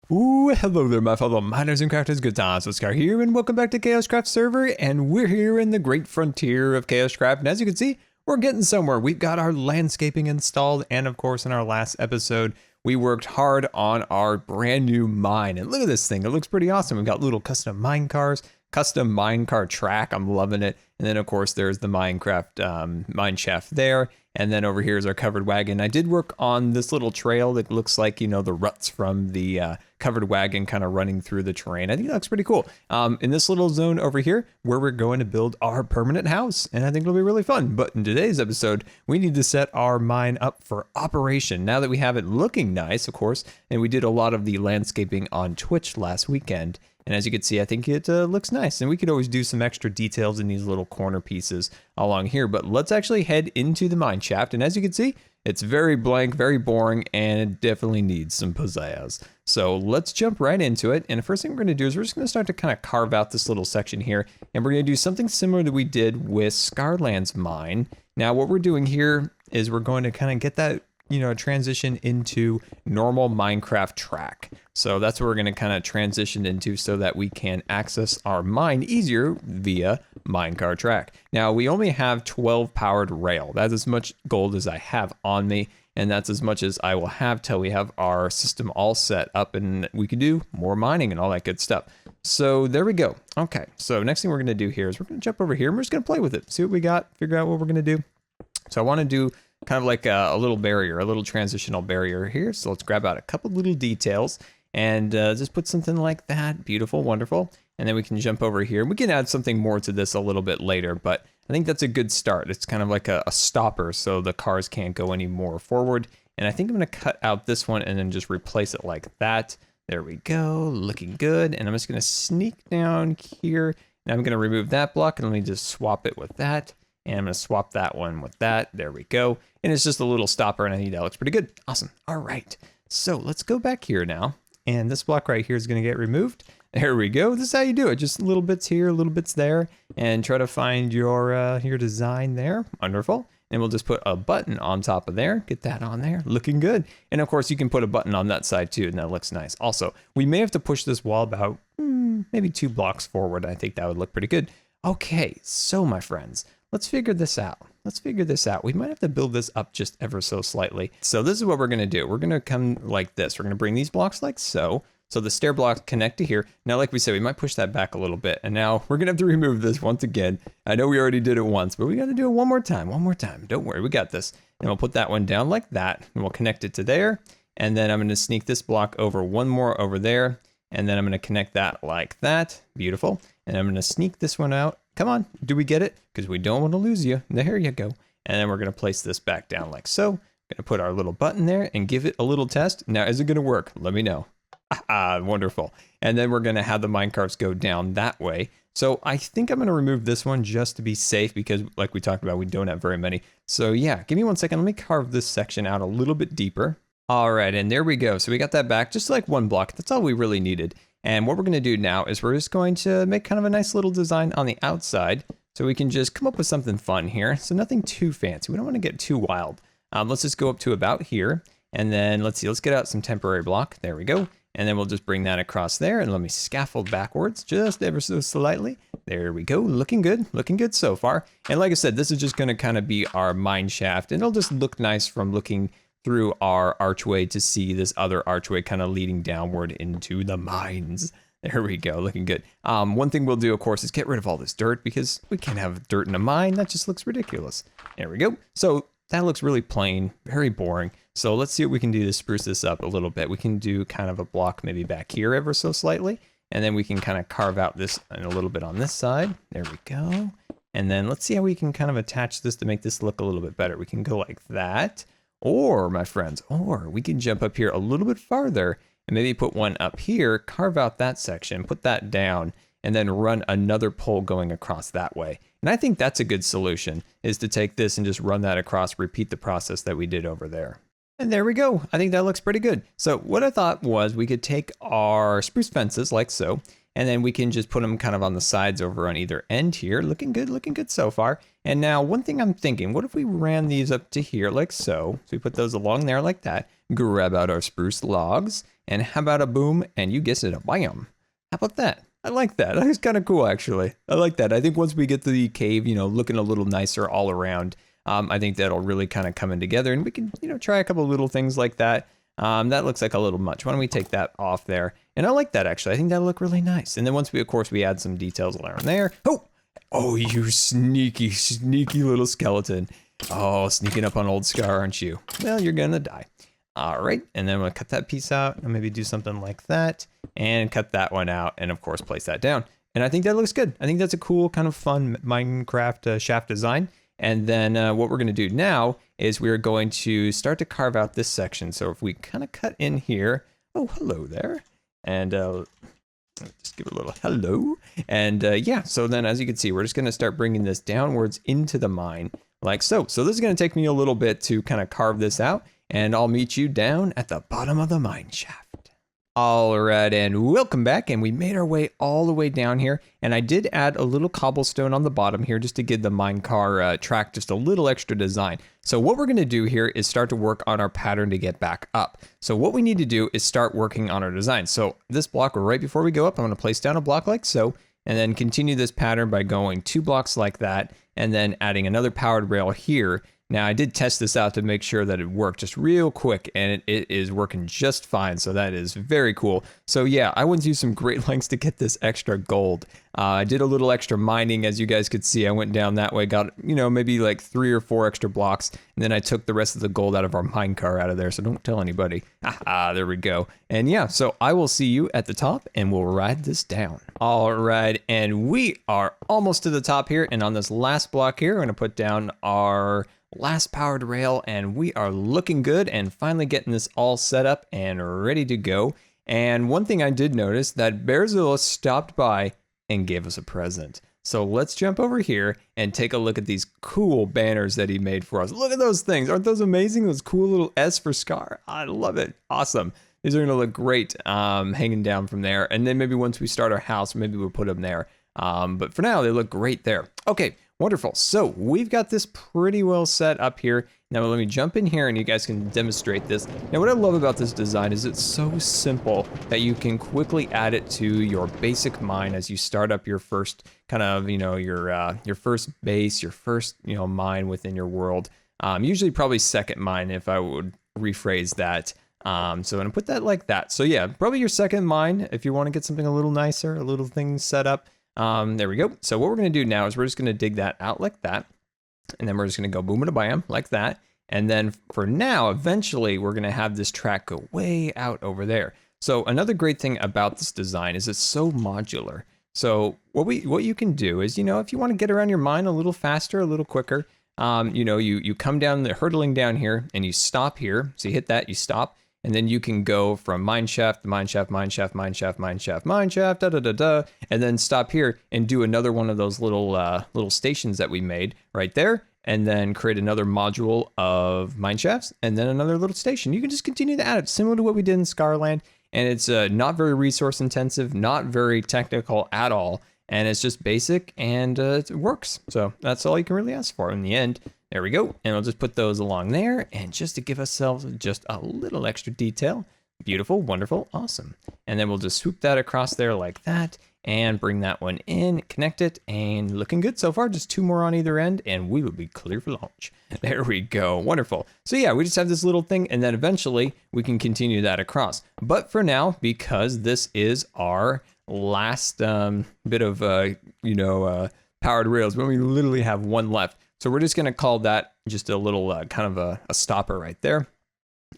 Ooh, hello there, my fellow miners and crafters. GoodTimesWithScar here, and welcome back to KaoshKraft server. And we're here in the great frontier of KaoshKraft. And as you can see, we're getting somewhere. We've got our landscaping installed, and of course, in our last episode, we worked hard on our brand new mine. And look at this thing; it looks pretty awesome. We've got little custom mine cars, custom minecar track. I'm loving it. And then, of course, there's the Minecraft mine shaft there. And then over here is our covered wagon. I did work on this little trail that looks like, you know, the ruts from the covered wagon kind of running through the terrain. I think that looks pretty cool. In this little zone over here, where we're going to build our permanent house. And I think it'll be really fun. But in today's episode, we need to set our mine up for operation. Now that we have it looking nice, of course, and we did a lot of the landscaping on Twitch last weekend. And as you can see, I think it looks nice. And we could always do some extra details in these little corner pieces along here. But let's actually head into the mine shaft. And as you can see, it's very blank, very boring, and it definitely needs some pizzazz. So let's jump right into it. And the first thing we're going to do is we're just going to start to kind of carve out this little section here. And we're going to do something similar that we did with Scarland's mine. Now, what we're doing here is we're going to kind of get that, you know, transition into normal Minecraft track. So that's what we're going to kind of transition into so that we can access our mine easier via minecar track. Now, we only have 12 powered rail. That's as much gold as I have on me, and that's as much as I will have till we have our system all set up and we can do more mining and all that good stuff. So there we go. Okay, so next thing we're going to do here is we're going to jump over here and we're just going to play with it, see what we got, figure out what we're going to do. So I want to do kind of like a little barrier, a little transitional barrier here. So let's grab out a couple little details and just put something like that. Beautiful, wonderful. And then we can jump over here. We can add something more to this a little bit later, but I think that's a good start. It's kind of like a stopper so the cars can't go any more forward. And I think I'm going to cut out this one and then just replace it like that. There we go, looking good. And I'm just going to sneak down here. And I'm going to remove that block and let me just swap it with that. And I'm going to swap that one with that. There we go. And it's just a little stopper, and I think that looks pretty good. Awesome. All right. So let's go back here now. And this block right here is going to get removed. There we go. This is how you do it. Just little bits here, little bits there. And try to find your design there. Wonderful. And we'll just put a button on top of there. Get that on there. Looking good. And of course, you can put a button on that side too, and that looks nice. Also, we may have to push this wall about maybe 2 blocks forward. I think that would look pretty good. Okay. So, my friends, let's figure this out. We might have to build this up just ever so slightly. So this is what we're going to do. We're going to come like this. We're going to bring these blocks like so. So the stair blocks connect to here. Now, like we said, we might push that back a little bit. And now we're going to have to remove this once again. I know we already did it once, but we got to do it one more time. Don't worry, we got this. And we'll put that one down like that. And we'll connect it to there. And then I'm going to sneak this block over one more over there. And then I'm going to connect that like that. Beautiful. And I'm going to sneak this one out. Come on, do we get it? Because we don't want to lose you. There you go. And then we're going to place this back down like so. Going to put our little button there and give it a little test. Now, is it going to work? Let me know. Wonderful. And then we're going to have the minecarts go down that way. So I think I'm going to remove this one just to be safe because like we talked about, we don't have very many. So yeah, give me 1 second. Let me carve this section out a little bit deeper. All right, and there we go. So we got that back just like 1 block. That's all we really needed. And what we're going to do now is we're just going to make kind of a nice little design on the outside so we can just come up with something fun here. So nothing too fancy. We don't want to get too wild. Let's just go up to about here. And then let's get out some temporary block. There we go. And then we'll just bring that across there. And let me scaffold backwards just ever so slightly. There we go. Looking good so far. And like I said, this is just going to kind of be our mine shaft. And it'll just look nice from looking through our archway to see this other archway kind of leading downward into the mines. There we go, looking good. One thing we'll do, of course, is get rid of all this dirt because we can't have dirt in a mine. That just looks ridiculous. There we go. So that looks really plain, very boring. So let's see what we can do to spruce this up a little bit. We can do kind of a block maybe back here ever so slightly. And then we can kind of carve out this a little bit on this side. There we go. And then let's see how we can kind of attach this to make this look a little bit better. We can go like that. Or, my friends, we can jump up here a little bit farther and maybe put one up here, carve out that section, put that down, and then run another pole going across that way. And I think that's a good solution, is to take this and just run that across, repeat the process that we did over there. And there we go. I think that looks pretty good. So what I thought was we could take our spruce fences like so, and then we can just put them kind of on the sides over on either end here. Looking good so far. And now one thing I'm thinking, what if we ran these up to here like so? So we put those along there like that. grab out our spruce logs, and how about a boom, and you guessed it, a bam. How about that? I like that. That's kind of cool, actually. I like that. I think once we get to the cave, looking a little nicer all around, I think that'll really kind of come in together, and we can, try a couple of little things like that. That looks like a little much. Why don't we take that off there? And I like that, actually. I think that'll look really nice. And then once we, of course, we add some details around there. Oh, you sneaky, sneaky little skeleton. Oh, sneaking up on old Scar, aren't you? Well, you're gonna die. All right, and then I'm gonna cut that piece out and maybe do something like that and cut that one out and of course place that down. And I think that looks good. I think that's a cool kind of fun Minecraft shaft design. And then what we're gonna do now is we're going to start to carve out this section. So if we kind of cut in here, oh, hello there. And just give it a little hello. And yeah, so then as you can see, we're just gonna start bringing this downwards into the mine like so. So this is gonna take me a little bit to kind of carve this out, and I'll meet you down at the bottom of the mine shaft. All right, and welcome back, and we made our way all the way down here, and I did add a little cobblestone on the bottom here just to give the minecar track just a little extra design. So what we're gonna do here is start to work on our pattern to get back up. So what we need to do is start working on our design. So this block right before we go up, I'm gonna place down a block like so, and then continue this pattern by going 2 blocks like that, and then adding another powered rail here. Now, I did test this out to make sure that it worked just real quick, and it is working just fine, so that is very cool. So yeah, I went through some great lengths to get this extra gold. I did a little extra mining, as you guys could see. I went down that way, got, maybe like 3 or 4 extra blocks, and then I took the rest of the gold out of our minecar out of there, so don't tell anybody. There we go. And yeah, so I will see you at the top, and we'll ride this down. All right, and we are almost to the top here, and on this last block here, we're gonna put down our last powered rail, and we are looking good and finally getting this all set up and ready to go. And one thing I did notice, that Bearzilla stopped by and gave us a present. So let's jump over here and take a look at these cool banners that he made for us. Look at those things. Aren't those amazing? Those cool little S for Scar. I love it. Awesome. These are gonna look great hanging down from there. And then maybe once we start our house, maybe we'll put them there. But for now, they look great there. Okay. Wonderful. So we've got this pretty well set up here. Now let me jump in here and you guys can demonstrate this. Now what I love about this design is it's so simple that you can quickly add it to your basic mine as you start up your first kind of, your first base, your first, mine within your world. Usually probably second mine if I would rephrase that. So I'm gonna put that like that. So yeah, probably your second mine if you want to get something a little nicer, a little thing set up. There we go. So what we're going to do now is we're just going to dig that out like that. And then we're just going to go boom and a bam like that. And then for now, eventually we're going to have this track go way out over there. So another great thing about this design is it's so modular. So what you can do is, if you want to get around your mine a little faster, a little quicker, you come down the hurtling down here and you stop here. So you hit that, you stop. And then you can go from mineshaft to mineshaft, mineshaft, mineshaft, mineshaft, mineshaft, da-da-da-da, and then stop here and do another one of those little stations that we made right there, and then create another module of mineshafts, and then another little station. You can just continue to add it, similar to what we did in Scarland, and it's not very resource intensive, not very technical at all, and it's just basic, and it works. So that's all you can really ask for in the end. There we go. And we'll just put those along there. And just to give ourselves just a little extra detail. Beautiful, wonderful, awesome. And then we'll just swoop that across there like that and bring that one in, connect it, and looking good so far. Just 2 more on either end and we will be clear for launch. There we go, wonderful. So yeah, we just have this little thing and then eventually we can continue that across. But for now, because this is our last bit of, powered rails, when we literally have 1 left. So we're just going to call that just a little kind of a stopper right there.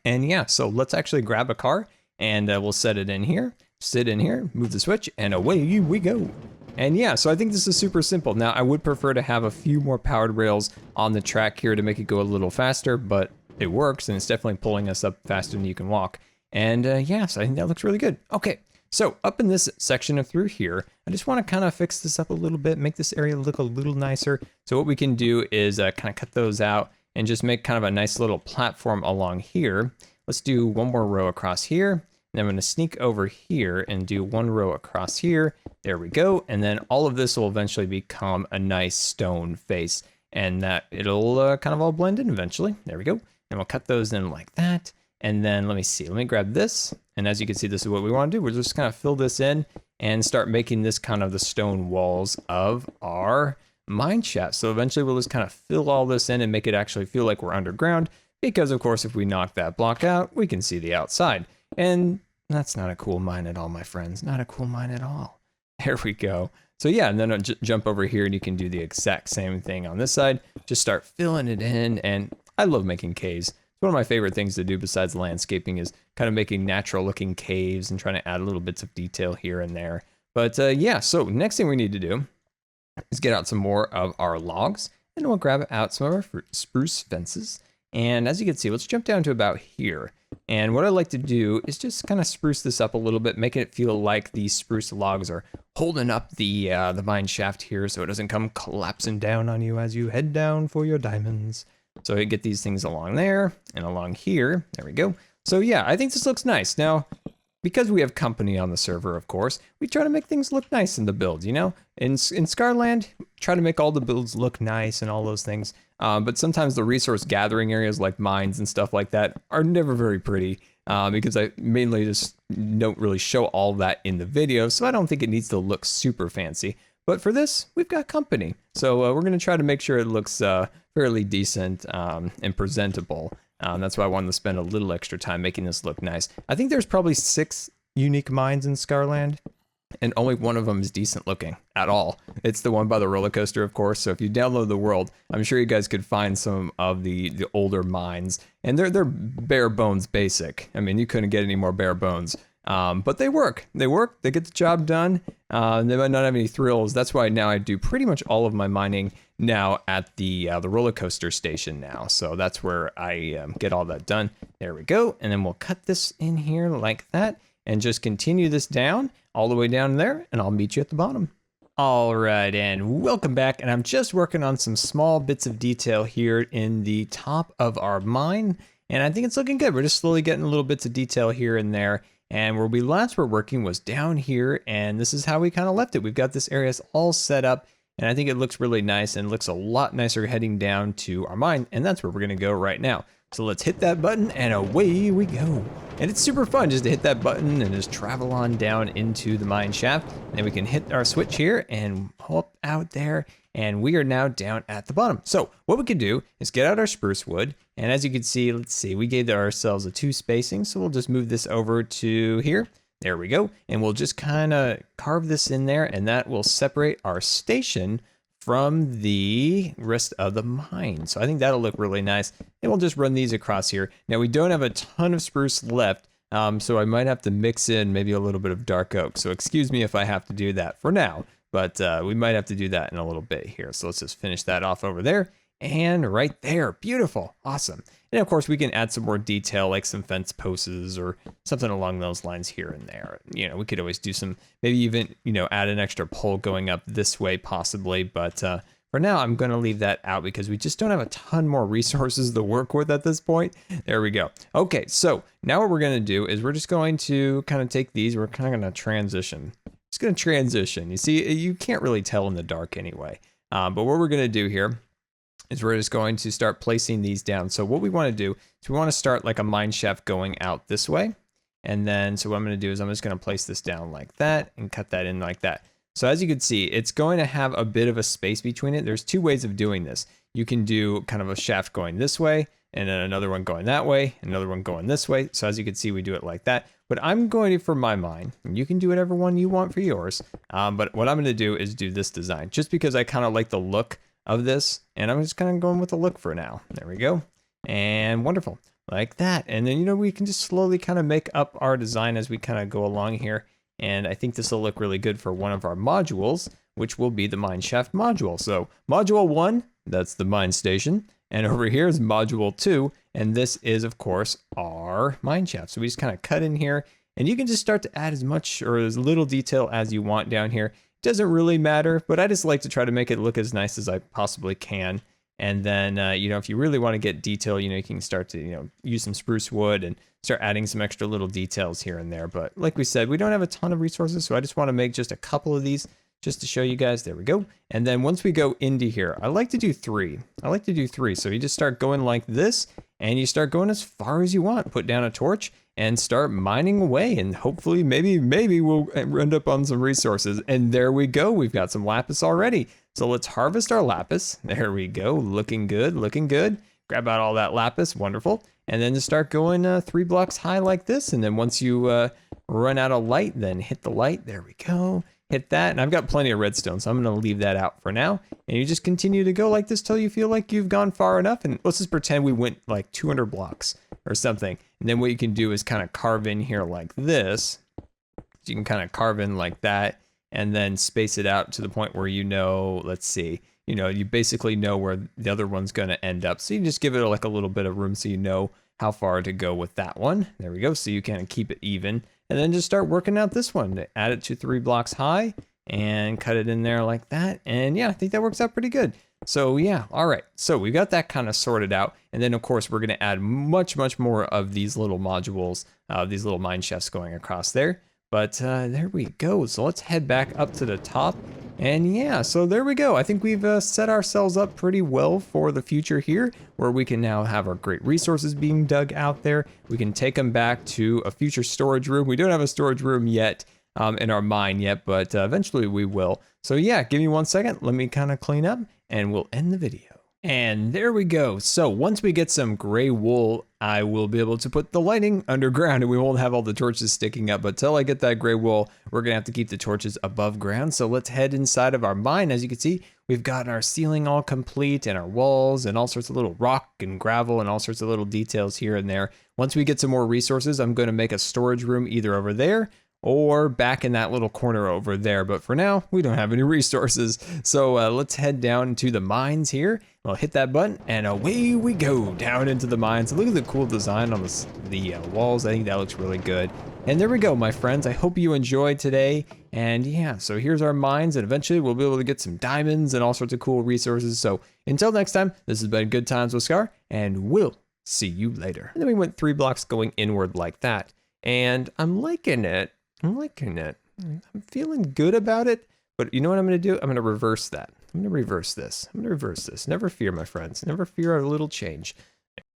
And yeah, so let's actually grab a car and we'll set it in here, sit in here, move the switch, and away we go. And yeah, so I think this is super simple. Now I would prefer to have a few more powered rails on the track here to make it go a little faster, but it works and it's definitely pulling us up faster than you can walk. And yeah, so I think that looks really good. Okay. So up in this section of through here, I just want to kind of fix this up a little bit, make this area look a little nicer. So what we can do is kind of cut those out and just make kind of a nice little platform along here. Let's do 1 more row across here. And then I'm going to sneak over here and do 1 row across here. There we go. And then all of this will eventually become a nice stone face and that it'll kind of all blend in eventually. There we go. And we'll cut those in like that. And then let me see, let me grab this. And as you can see, this is what we want to do. We're just kind of fill this in and start making this kind of the stone walls of our mine shaft. So eventually we'll just kind of fill all this in and make it actually feel like we're underground. Because of course, if we knock that block out, we can see the outside. And that's not a cool mine at all, my friends. Not a cool mine at all. There we go. So yeah, and then I'll jump over here and you can do the exact same thing on this side. Just start filling it in. And I love making caves. It's one of my favorite things to do besides landscaping is kind of making natural looking caves and trying to add little bits of detail here and there. But yeah, so next thing we need to do is get out some more of our logs and we'll grab out some of our spruce fences. And as you can see, let's jump down to about here. And what I like to do is just kind of spruce this up a little bit, making it feel like these spruce logs are holding up the mine shaft here so it doesn't come collapsing down on you as you head down for your diamonds. So I get these things along there and along here. There we go. So yeah, I think this looks nice. Now, because we have company on the server, of course, we try to make things look nice in the builds, you know? In Scarland, try to make all the builds look nice and all those things. But sometimes the resource gathering areas like mines and stuff like that are never very pretty because I mainly just don't really show all that in the video. So I don't think it needs to look super fancy. But for this, we've got company. So we're going to try to make sure it looks fairly decent and presentable. That's why I wanted to spend a little extra time making this look nice. I think there's probably 6 unique mines in Scarland, and only one of them is decent looking at all. It's the one by the roller coaster, of course. So if you download the world, I'm sure you guys could find some of the older mines, and they're bare bones basic. I mean, you couldn't get any more bare bones. But they work. They work. They get the job done. They might not have any thrills. That's why now I do pretty much all of my mining now at the roller coaster station now. So that's where I get all that done. There we go. And then we'll cut this in here like that and just continue this down all the way down there. And I'll meet you at the bottom. All right, and welcome back. And I'm just working on some small bits of detail here in the top of our mine. And I think it's looking good. We're just slowly getting little bits of detail here and there. And where we last were working was down here, and this is how we kind of left it. We've got this area all set up, and I think it looks really nice and looks a lot nicer heading down to our mine, and that's where we're gonna go right now. So let's hit that button, and away we go. And it's super fun just to hit that button and just travel on down into the mine shaft. And then we can hit our switch here and hop out there, and we are now down at the bottom. So what we could do is get out our spruce wood, and as you can see, let's see, we gave ourselves a 2 spacing, so we'll just move this over to here. There we go, and we'll just kind of carve this in there, and that will separate our station from the rest of the mine. So I think that'll look really nice, and we'll just run these across here. Now we don't have a ton of spruce left, so I might have to mix in maybe a little bit of dark oak, so excuse me if I have to do that for now. But we might have to do that in a little bit here. So let's just finish that off over there. And right there, beautiful, awesome. And of course we can add some more detail like some fence posts or something along those lines here and there. You know, we could always do some, maybe even, you know, add an extra pole going up this way possibly. But for now, I'm gonna leave that out because we just don't have a ton more resources to work with at this point. There we go. Okay, so now what we're gonna do is we're just going to kind of take these, we're kind of gonna transition. Just gonna transition. You see, you can't really tell in the dark anyway. But what we're gonna do here is we're just going to start placing these down. So what we want to do is we want to start like a mine shaft going out this way. And then, so what I'm going to do is I'm just going to place this down like that and cut that in like that. So as you can see, it's going to have a bit of a space between it. There's 2 ways of doing this. You can do kind of a shaft going this way and then another one going that way, another one going this way. So as you can see, we do it like that. But I'm going to, for my mine, and you can do whatever one you want for yours. But what I'm going to do is do this design just because I kind of like the look of this, and I'm just kind of going with the look for now. There we go, and wonderful, like that. And then, you know, we can just slowly kind of make up our design as we kind of go along here, and I think this will look really good for one of our modules, which will be the mineshaft module. So module 1, that's the mine station, and over here is module 2, and this is of course our mineshaft. So we just kind of cut in here, and you can just start to add as much or as little detail as you want down here. Doesn't really matter, but I just like to try to make it look as nice as I possibly can. And then, you know, if you really want to get detail, you know, you can start to, you know, use some spruce wood and start adding some extra little details here and there. But like we said, we don't have a ton of resources, so I just want to make just a couple of these just to show you guys. There we go. And then once we go into here, I like to do 3. I like to do 3. So you just start going like this, and you start going as far as you want. Put down a torch and start mining away, and hopefully maybe we'll end up on some resources. And there we go, we've got some lapis already. So let's harvest our lapis. There we go, looking good, looking good. Grab out all that lapis, wonderful. And then just start going 3 blocks high like this, and then once you run out of light, then hit the light. There we go, hit that. And I've got plenty of redstone, so I'm gonna leave that out for now. And you just continue to go like this till you feel like you've gone far enough. And let's just pretend we went like 200 blocks or something. And then what you can do is kind of carve in here like this. So you can kind of carve in like that, and then space it out to the point where, you know, let's see, you know, you basically know where the other one's going to end up. So you just give it like a little bit of room so you know how far to go with that one. There we go. So you kind of keep it even, and then just start working out this one. Add it to 3 blocks high and cut it in there like that. And yeah, I think that works out pretty good. So yeah, all right. So we got that kind of sorted out. And then of course we're going to add much more of these little modules, these little mine shafts going across there. But there we go. So let's head back up to the top. And yeah, so there we go. I think we've set ourselves up pretty well for the future here, where we can now have our great resources being dug out there. We can take them back to a future storage room. We don't have a storage room yet in our mine yet, but eventually we will. So yeah, give me 1 second. Let me kind of clean up and we'll end the video. And there we go. So once we get some gray wool, I will be able to put the lighting underground and we won't have all the torches sticking up. But till I get that gray wool, we're gonna have to keep the torches above ground. So let's head inside of our mine. As you can see, we've got our ceiling all complete and our walls and all sorts of little rock and gravel and all sorts of little details here and there. Once we get some more resources, I'm gonna make a storage room either over there or back in that little corner over there. But for now, we don't have any resources. So let's head down to the mines here. We'll hit that button and away we go down into the mines. Look at the cool design on the walls. I think that looks really good. And there we go, my friends. I hope you enjoyed today. And yeah, so here's our mines, and eventually we'll be able to get some diamonds and all sorts of cool resources. So until next time, this has been Good Times with Scar, and we'll see you later. And then we went 3 blocks going inward like that. And I'm liking it. I'm liking it. I'm feeling good about it. But you know what I'm going to do? I'm going to reverse that. I'm going to reverse this. I'm going to reverse this. Never fear, my friends. Never fear a little change.